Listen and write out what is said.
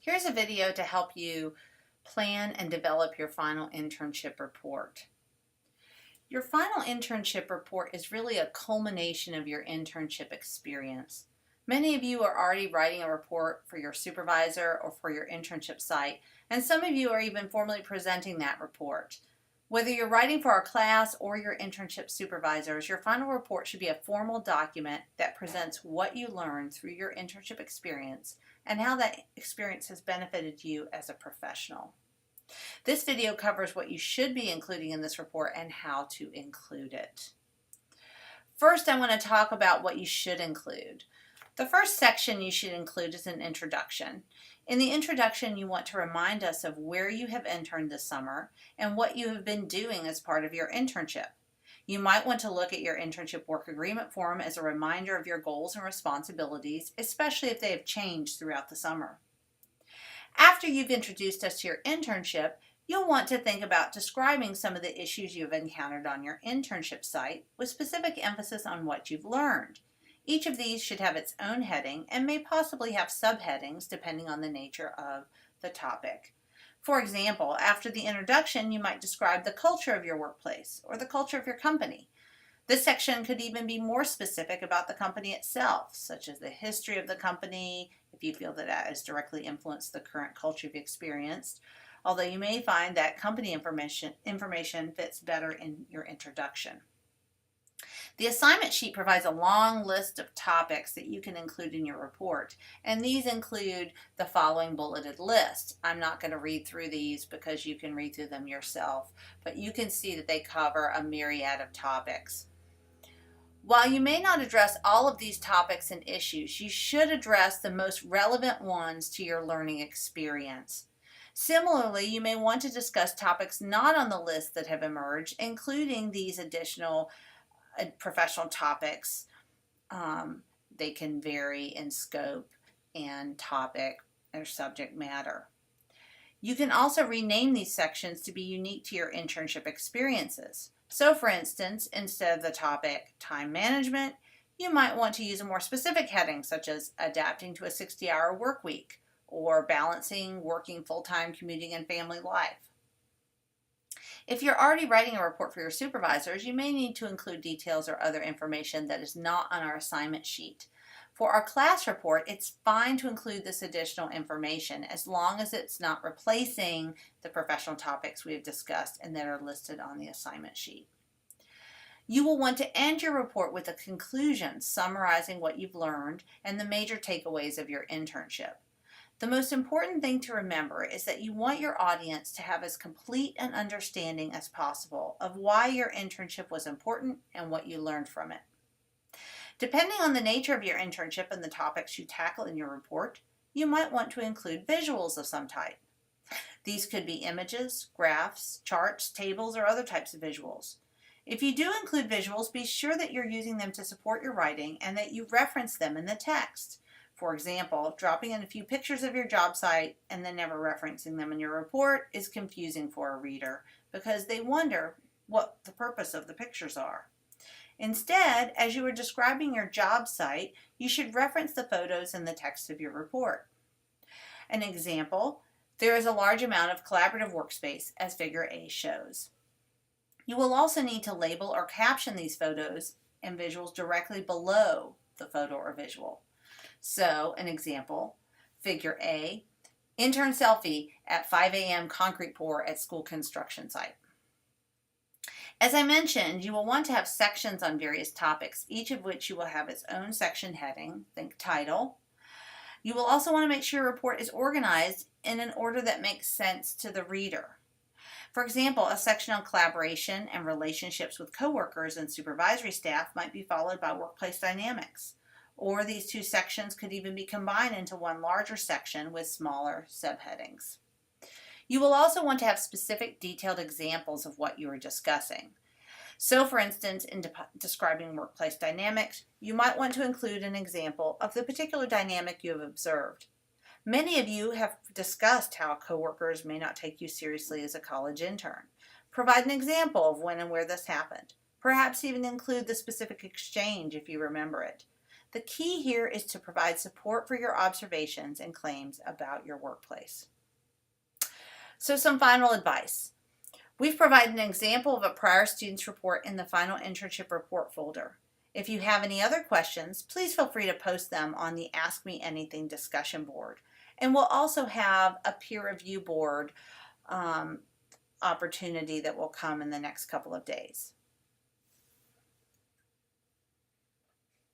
Here's a video to help you plan and develop your final internship report. Your final internship report is really a culmination of your internship experience. Many of you are already writing a report for your supervisor or for your internship site, and some of you are even formally presenting that report. Whether you're writing for our class or your internship supervisors, your final report should be a formal document that presents what you learned through your internship experience and how that experience has benefited you as a professional. This video covers what you should be including in this report and how to include it. First, I want to talk about what you should include. The first section you should include is an introduction. In the introduction, you want to remind us of where you have interned this summer and what you have been doing as part of your internship. You might want to look at your internship work agreement form as a reminder of your goals and responsibilities, especially if they have changed throughout the summer. After you've introduced us to your internship, you'll want to think about describing some of the issues you've encountered on your internship site with specific emphasis on what you've learned. Each of these should have its own heading and may possibly have subheadings depending on the nature of the topic. For example, after the introduction, you might describe the culture of your workplace or the culture of your company. This section could even be more specific about the company itself, such as the history of the company, if you feel that that has directly influenced the current culture you've experienced, although you may find that company information fits better in your introduction. The assignment sheet provides a long list of topics that you can include in your report, and these include the following bulleted list. I'm not going to read through these because you can read through them yourself, but you can see that they cover a myriad of topics. While you may not address all of these topics and issues, you should address the most relevant ones to your learning experience. Similarly, you may want to discuss topics not on the list that have emerged, including these additional professional topics. They can vary in scope and topic or subject matter. You can also rename these sections to be unique to your internship experiences. So for instance, instead of the topic time management, you might want to use a more specific heading such as adapting to a 60-hour work week or balancing working full-time, commuting, and family life. If you're already writing a report for your supervisors, you may need to include details or other information that is not on our assignment sheet. For our class report, it's fine to include this additional information as long as it's not replacing the professional topics we have discussed and that are listed on the assignment sheet. You will want to end your report with a conclusion summarizing what you've learned and the major takeaways of your internship. The most important thing to remember is that you want your audience to have as complete an understanding as possible of why your internship was important and what you learned from it. Depending on the nature of your internship and the topics you tackle in your report, you might want to include visuals of some type. These could be images, graphs, charts, tables, or other types of visuals. If you do include visuals, be sure that you're using them to support your writing and that you reference them in the text. For example, dropping in a few pictures of your job site and then never referencing them in your report is confusing for a reader because they wonder what the purpose of the pictures are. Instead, as you are describing your job site, you should reference the photos in the text of your report. An example, there is a large amount of collaborative workspace as figure A shows. You will also need to label or caption these photos and visuals directly below the photo or visual. So, an example, figure A, intern selfie at 5 a.m. concrete pour at school construction site. As I mentioned, you will want to have sections on various topics, each of which you will have its own section heading, think title. You will also want to make sure your report is organized in an order that makes sense to the reader. For example, a section on collaboration and relationships with coworkers and supervisory staff might be followed by workplace dynamics. Or these two sections could even be combined into one larger section with smaller subheadings. You will also want to have specific detailed examples of what you are discussing. So for instance, in describing workplace dynamics, you might want to include an example of the particular dynamic you have observed. Many of you have discussed how coworkers may not take you seriously as a college intern. Provide an example of when and where this happened. Perhaps even include the specific exchange if you remember it. The key here is to provide support for your observations and claims about your workplace. So some final advice. We've provided an example of a prior student's report in the final internship report folder. If you have any other questions, please feel free to post them on the Ask Me Anything discussion board. And we'll also have a peer review board opportunity that will come in the next couple of days.